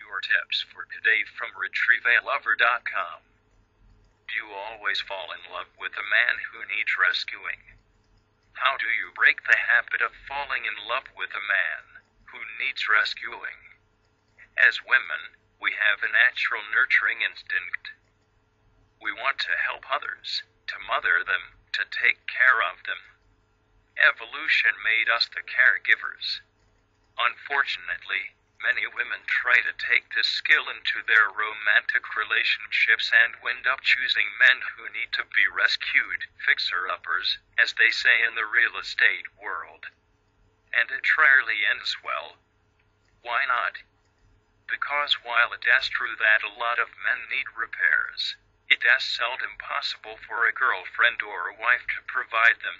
your tips for today from retrievealover.com. Do you always fall in love with a man who needs rescuing? How do you break the habit of falling in love with a man who needs rescuing? As women, we have a natural nurturing instinct. We want to help others, to mother them, to take care of them. Evolution made us the caregivers. Unfortunately, many women try to take this skill into their romantic relationships and wind up choosing men who need to be rescued, fixer-uppers, as they say in the real estate world. And it rarely ends well. Why not? Because while it is true that a lot of men need repairs, it is seldom possible for a girlfriend or a wife to provide them.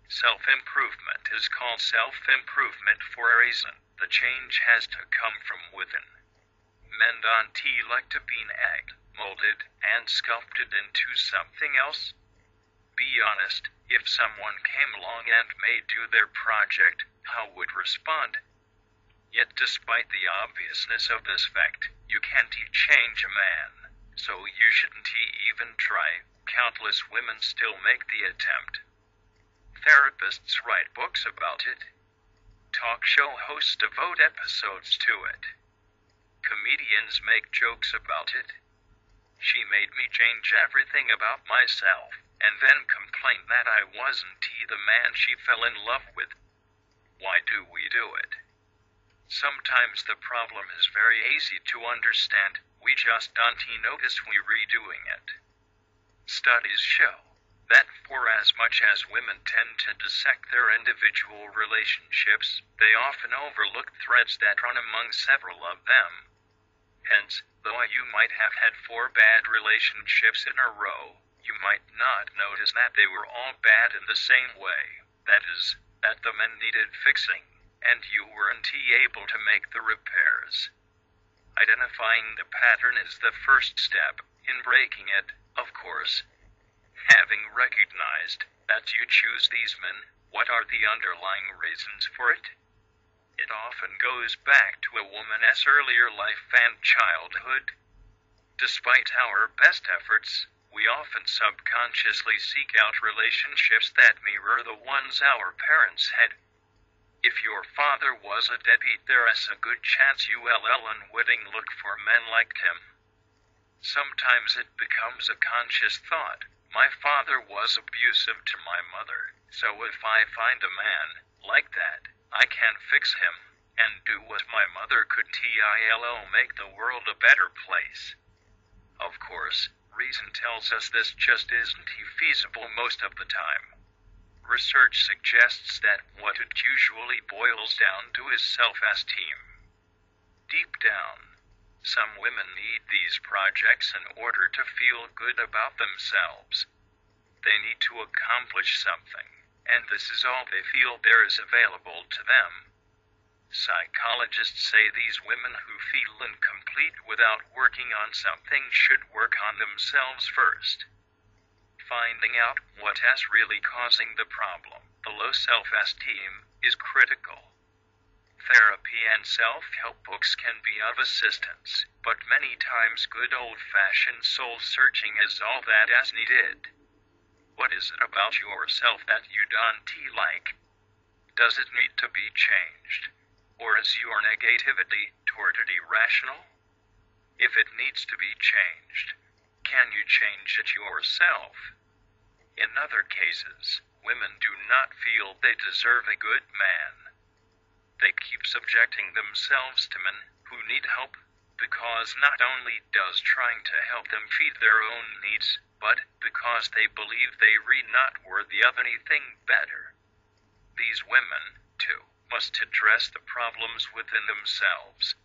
Self-improvement is called self-improvement for a reason. The change has to come from within. Men don't like to be nagged, molded, and sculpted into something else. Be honest, if someone came along and made you their project, how would respond? Yet despite the obviousness of this fact, you can't change a man, so you shouldn't even try. Countless women still make the attempt. Therapists write books about it. Talk show hosts devote episodes to it. Comedians make jokes about it. She made me change everything about myself, and then complain that I wasn't the man she fell in love with. Why do we do it? Sometimes the problem is very easy to understand, we just don't notice we're redoing it. Studies show that for as much as women tend to dissect their individual relationships, they often overlook threads that run among several of them. Hence, though you might have had 4 bad relationships in a row, you might not notice that they were all bad in the same way. That is, that the men needed fixing, and you weren't able to make the repairs. Identifying the pattern is the first step in breaking it, of course. Having recognized that you choose these men, what are the underlying reasons for it? It often goes back to a woman's earlier life and childhood. Despite our best efforts, we often subconsciously seek out relationships that mirror the ones our parents had. If your father was a deadbeat, there is a good chance you will unwittingly look for men like him. Sometimes it becomes a conscious thought. My father was abusive to my mother, so if I find a man like that, I can fix him, and do what my mother could make the world a better place. Of course, reason tells us this just isn't feasible most of the time. Research suggests that what it usually boils down to is self-esteem. Deep down, some women need these projects in order to feel good about themselves. They need to accomplish something, and this is all they feel there is available to them. Psychologists say these women who feel incomplete without working on something should work on themselves first. Finding out what is really causing the problem, the low self-esteem, is critical. Therapy and self-help books can be of assistance, but many times good old-fashioned soul-searching is all that is needed. What is it about yourself that you don't like? Does it need to be changed? Or is your negativity toward it irrational? If it needs to be changed, can you change it yourself? In other cases, women do not feel they deserve a good man. They keep subjecting themselves to men who need help, because not only does trying to help them feed their own needs, but because they believe they are not worthy of anything better. These women, too, must address the problems within themselves.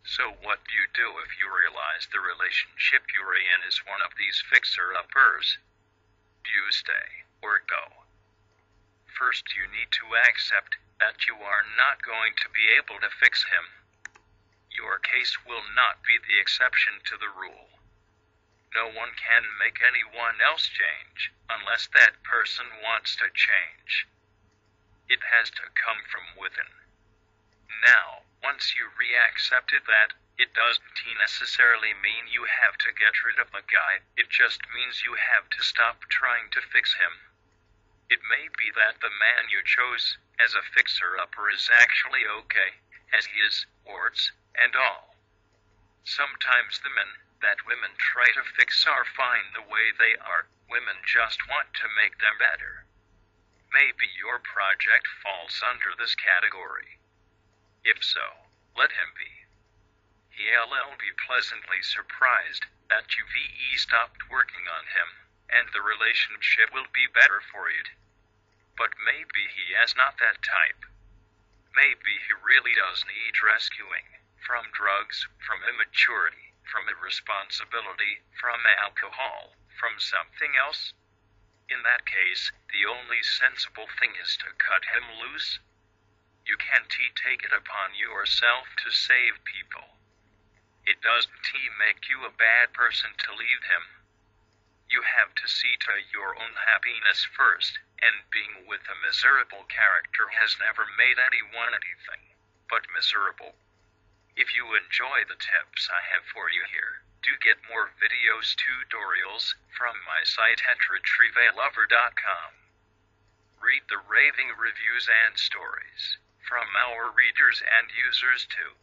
So what do you do if you realize the relationship you're in is one of these fixer-uppers? Do you stay or go? First, you need to accept that you are not going to be able to fix him. Your case will not be the exception to the rule. No one can make anyone else change, unless that person wants to change. It has to come from within. Now, once you re-accepted that, It doesn't necessarily mean you have to get rid of the guy, it just means you have to stop trying to fix him. It may be that the man you chose as a fixer-upper is actually okay, as he is, warts and all. Sometimes the men that women try to fix are fine the way they are, women just want to make them better. Maybe your project falls under this category. If so, let him be. He'll be pleasantly surprised that you've stopped working on him, and the relationship will be better for you. But maybe he is not that type. Maybe he really does need rescuing, from drugs, from immaturity, from irresponsibility, from alcohol, from something else. In that case, the only sensible thing is to cut him loose. You can't take it upon yourself to save people. It doesn't make you a bad person to leave him. You have to see to your own happiness first, and being with a miserable character has never made anyone anything but miserable. If you enjoy the tips I have for you here, do get more videos tutorials from my site hetretrievelover.com. Read the raving reviews and stories from our readers and users too.